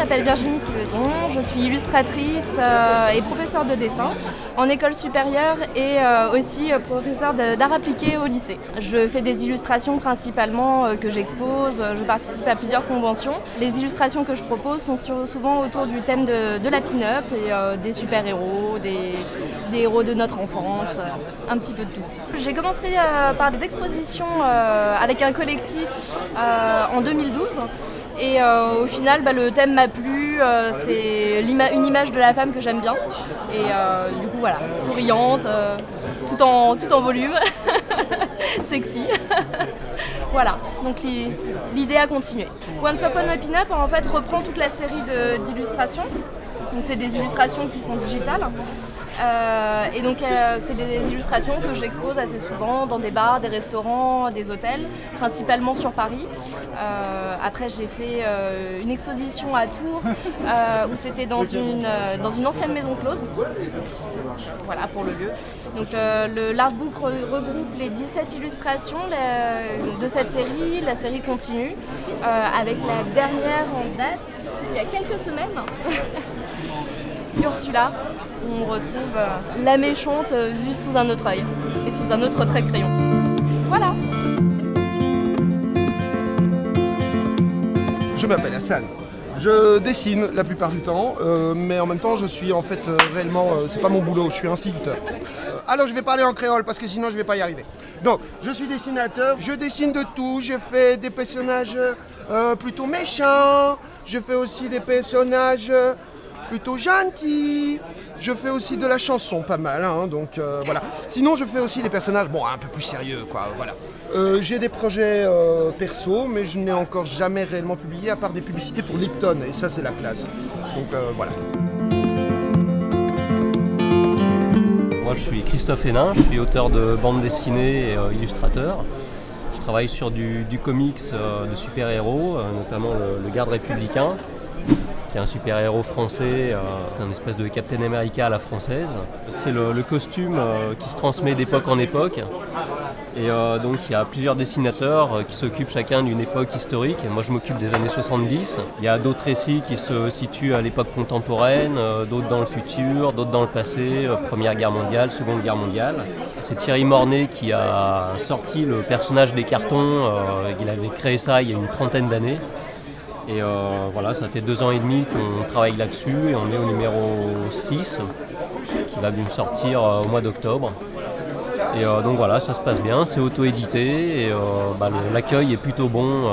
m'appelle Virginie Siveton, je suis illustratrice et professeure de dessin en école supérieure et aussi professeure d'art appliqué au lycée. Je fais des illustrations principalement que j'expose, je participe à plusieurs conventions. Les illustrations que je propose sont souvent autour du thème de la pin-up et des super-héros, des héros de notre enfance, un petit peu de tout. J'ai commencé par des expositions avec un collectif en 2012 et au final le thème m'a plu, c'est une image de la femme que j'aime bien et du coup voilà, souriante, tout en volume, sexy. Voilà, donc l'idée a continué. Once Upon a Pin-up en fait reprend toute la série d'illustrations. Donc c'est des illustrations qui sont digitales. Et donc c'est des illustrations que j'expose assez souvent dans des bars, des restaurants, des hôtels, principalement sur Paris. Après j'ai fait une exposition à Tours où c'était dans une ancienne maison close. Voilà pour le lieu. Donc l'artbook regroupe les 17 illustrations de cette série. La série continue avec la dernière en date il y a quelques semaines. Ursula, on retrouve la méchante vue sous un autre œil et sous un autre trait de crayon. Voilà. Je m'appelle Hassan. Je dessine la plupart du temps, mais en même temps je suis en fait réellement, c'est pas mon boulot, je suis instituteur. Alors je vais parler en créole parce que sinon je vais pas y arriver. Donc je suis dessinateur, je dessine de tout, je fais des personnages plutôt méchants, je fais aussi des personnages plutôt gentils, je fais aussi de la chanson pas mal, hein, donc voilà. Sinon je fais aussi des personnages un peu plus sérieux quoi, voilà. J'ai des projets perso, mais je n'ai encore jamais réellement publié à part des publicités pour Lipton, et ça c'est la classe. Donc voilà. Moi je suis Christophe Hénin, je suis auteur de bande dessinée et illustrateur. Je travaille sur du comics de super-héros, notamment le Garde républicain, qui est un super-héros français, un espèce de Captain America à la française. C'est le costume qui se transmet d'époque en époque. Et donc il y a plusieurs dessinateurs qui s'occupent chacun d'une époque historique. Et moi je m'occupe des années 70. Il y a d'autres récits qui se situent à l'époque contemporaine, d'autres dans le futur, d'autres dans le passé, Première Guerre mondiale, Seconde Guerre mondiale. C'est Thierry Mornay qui a sorti le personnage des cartons. Il avait créé ça il y a une trentaine d'années. Et voilà, ça fait 2 ans et demi qu'on travaille là-dessus et on est au numéro 6 qui va bien sortir au mois d'octobre. Et donc voilà, ça se passe bien, c'est auto-édité et l'accueil est plutôt bon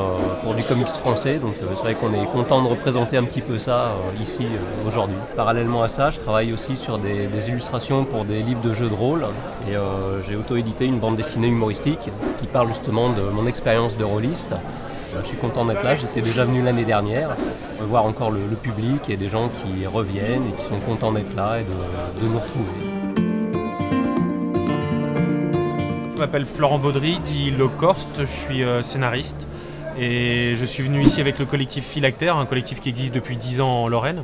pour du comics français. Donc c'est vrai qu'on est content de représenter un petit peu ça ici aujourd'hui. Parallèlement à ça, je travaille aussi sur des illustrations pour des livres de jeux de rôle. Et j'ai auto-édité une bande dessinée humoristique qui parle justement de mon expérience de rôliste. Je suis content d'être là, j'étais déjà venu l'année dernière, voir encore le public et des gens qui reviennent et qui sont contents d'être là et de nous retrouver. Je m'appelle Florent Baudry, dit Locorst, je suis scénariste et je suis venu ici avec le collectif Philactère, un collectif qui existe depuis 10 ans en Lorraine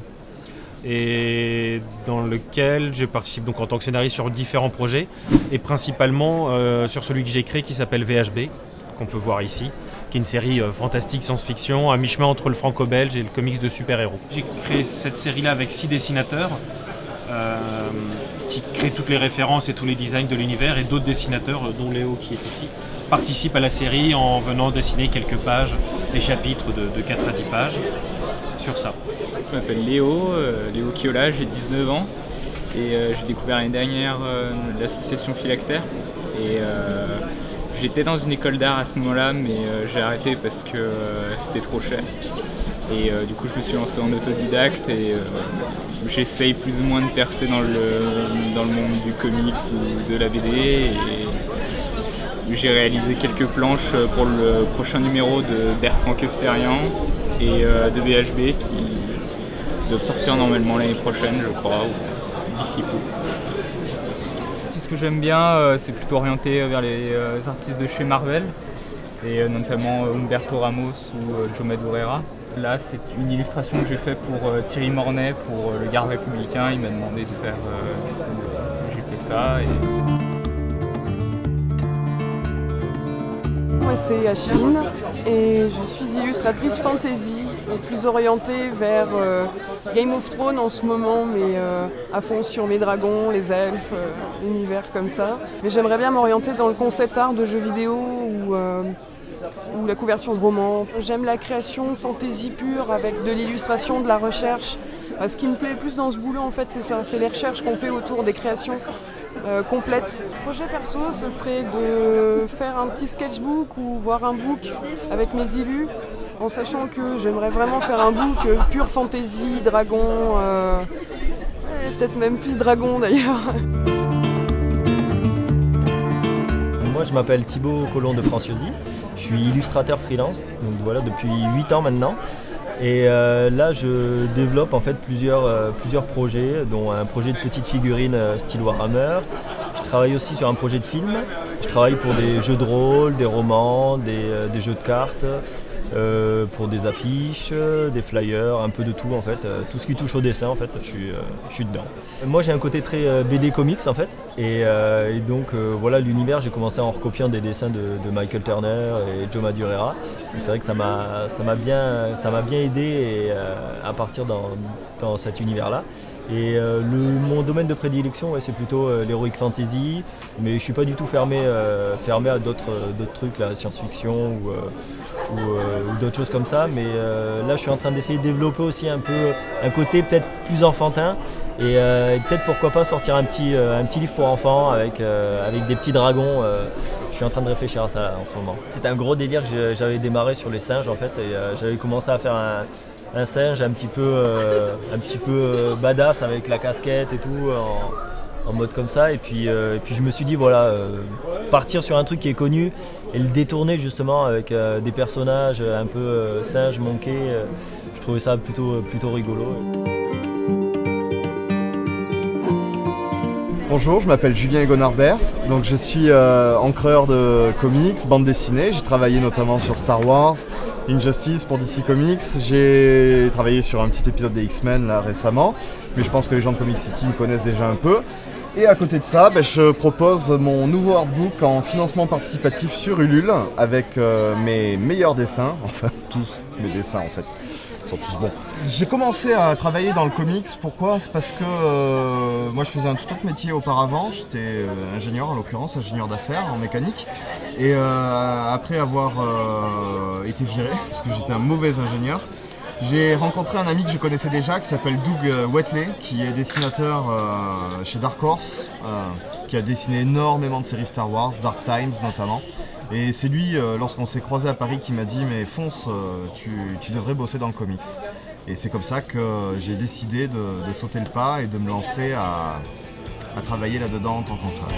et dans lequel je participe donc en tant que scénariste sur différents projets et principalement sur celui que j'ai créé qui s'appelle VHB, qu'on peut voir ici, qui est une série fantastique science-fiction à mi-chemin entre le franco-belge et le comics de super-héros. J'ai créé cette série-là avec 6 dessinateurs qui créent toutes les références et tous les designs de l'univers et d'autres dessinateurs, dont Léo qui est ici, participent à la série en venant dessiner quelques pages, des chapitres de 4 à 10 pages sur ça. Je m'appelle Léo Kiola, j'ai 19 ans et j'ai découvert l'année dernière l'association Philactère et j'étais dans une école d'art à ce moment-là, mais j'ai arrêté parce que c'était trop cher. Et du coup, je me suis lancé en autodidacte et j'essaye plus ou moins de percer dans le monde du comics ou de la BD. Et j'ai réalisé quelques planches pour le prochain numéro de Bertrand Kefterian et de VHB qui doivent sortir normalement l'année prochaine, je crois, ou d'ici peu. Ce que j'aime bien, c'est plutôt orienté vers les artistes de chez Marvel, et notamment Humberto Ramos ou Joe Madureira. Là, c'est une illustration que j'ai faite pour Thierry Mornay, pour le Garde républicain. Il m'a demandé de faire... j'ai fait ça. Moi, c'est Achille et je suis illustratrice fantasy plus orientée vers Game of Thrones en ce moment, mais à fond sur mes dragons, les elfes, l'univers comme ça. Mais j'aimerais bien m'orienter dans le concept art de jeux vidéo ou la couverture de romans. J'aime la création fantasy pure avec de l'illustration, de la recherche. Ce qui me plaît le plus dans ce boulot, en fait, c'est ça, c'est les recherches qu'on fait autour des créations complètes. Projet perso, ce serait de faire un petit sketchbook ou voir un book avec mes illus, en sachant que j'aimerais vraiment faire un book pure fantasy, dragon, peut-être même plus dragon d'ailleurs. Moi je m'appelle Thibaut Collomb de Franciosi, je suis illustrateur freelance, donc voilà depuis 8 ans maintenant. Et là je développe en fait plusieurs projets, dont un projet de petite figurine style Warhammer. Je travaille aussi sur un projet de film. Je travaille pour des jeux de rôle, des romans, des jeux de cartes, pour des affiches, des flyers, un peu de tout en fait. Tout ce qui touche au dessin en fait, je suis dedans. Moi j'ai un côté très BD comics en fait. Et donc voilà l'univers, j'ai commencé en recopiant des dessins de Michael Turner et Joe Madureira. C'est vrai que ça m'a bien aidé à partir dans cet univers-là. Et mon domaine de prédilection, c'est plutôt l'heroic fantasy, mais je ne suis pas du tout fermé à d'autres trucs, la science-fiction ou d'autres choses comme ça. Mais là, je suis en train d'essayer de développer aussi un peu un côté peut-être plus enfantin et peut-être pourquoi pas sortir un petit livre pour enfants avec des petits dragons. Je suis en train de réfléchir à ça en ce moment. C'était un gros délire que j'avais démarré sur les singes en fait, et j'avais commencé à faire un singe un petit peu badass avec la casquette et tout, en mode comme ça. Et puis je me suis dit voilà, partir sur un truc qui est connu et le détourner justement avec des personnages un peu singes, monkey, je trouvais ça plutôt rigolo. Bonjour, je m'appelle Julien Egon Harbert, donc je suis encreur de comics, bande dessinée. J'ai travaillé notamment sur Star Wars, Injustice pour DC Comics. J'ai travaillé sur un petit épisode des X-Men là récemment, mais je pense que les gens de Comic City me connaissent déjà un peu. Et à côté de ça, je propose mon nouveau artbook en financement participatif sur Ulule avec mes meilleurs dessins, enfin tous mes dessins en fait. Ils sont tous bons. J'ai commencé à travailler dans le comics, pourquoi? C'est parce que moi je faisais un tout autre métier auparavant, j'étais ingénieur en l'occurrence, ingénieur d'affaires en mécanique. Et après avoir été viré, parce que j'étais un mauvais ingénieur, j'ai rencontré un ami que je connaissais déjà qui s'appelle Doug Wheatley, qui est dessinateur chez Dark Horse, qui a dessiné énormément de séries Star Wars, Dark Times notamment. Et c'est lui, lorsqu'on s'est croisé à Paris, qui m'a dit « mais fonce, tu devrais bosser dans le comics ». Et c'est comme ça que j'ai décidé de sauter le pas et de me lancer à travailler là-dedans en tant qu'encreur.